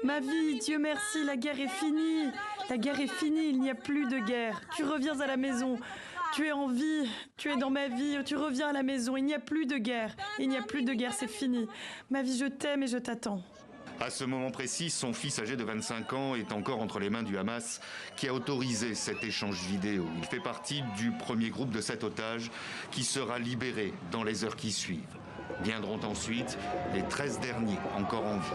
Ma vie, Dieu merci, la guerre est finie. La guerre est finie, il n'y a plus de guerre. Tu reviens à la maison. Tu es en vie, tu es dans ma vie, tu reviens à la maison. Il n'y a plus de guerre. Il n'y a plus de guerre, c'est fini. Ma vie, je t'aime et je t'attends. À ce moment précis, son fils âgé de 25 ans est encore entre les mains du Hamas qui a autorisé cet échange vidéo. Il fait partie du premier groupe de 7 otages qui sera libéré dans les heures qui suivent. Viendront ensuite les 13 derniers encore en vie.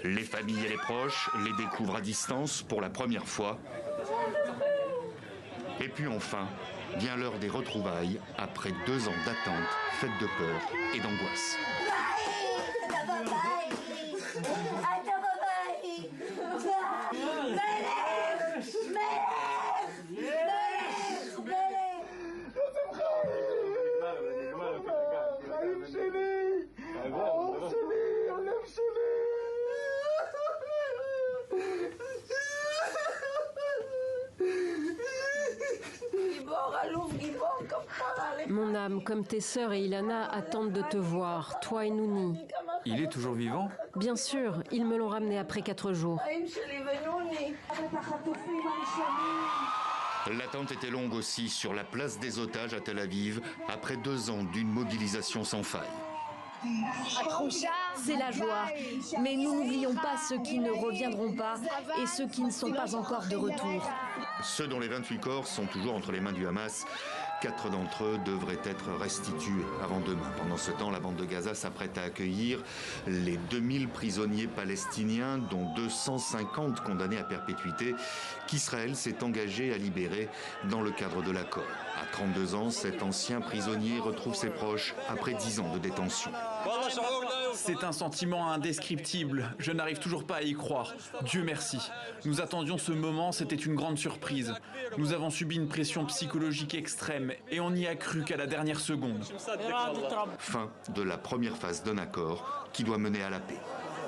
Les familles et les proches les découvrent à distance pour la première fois. Et puis enfin, vient l'heure des retrouvailles après 2 ans d'attente faite de peur et d'angoisse. Mon âme, comme tes sœurs et Ilana, attendent de te voir, toi et Nouni. Il est toujours vivant? Bien sûr, ils me l'ont ramené après 4 jours. L'attente était longue aussi sur la place des otages à Tel Aviv, après 2 ans d'une mobilisation sans faille. C'est la joie, mais nous n'oublions pas ceux qui ne reviendront pas et ceux qui ne sont pas encore de retour. Ceux dont les 28 corps sont toujours entre les mains du Hamas, 4 d'entre eux devraient être restitués avant demain. Pendant ce temps, la bande de Gaza s'apprête à accueillir les 2000 prisonniers palestiniens, dont 250 condamnés à perpétuité, qu'Israël s'est engagé à libérer dans le cadre de l'accord. À 32 ans, cet ancien prisonnier retrouve ses proches après 10 ans de détention. C'est un sentiment indescriptible. Je n'arrive toujours pas à y croire. Dieu merci. Nous attendions ce moment, c'était une grande surprise. Nous avons subi une pression psychologique extrême et on n'y a cru qu'à la dernière seconde. Fin de la première phase d'un accord qui doit mener à la paix.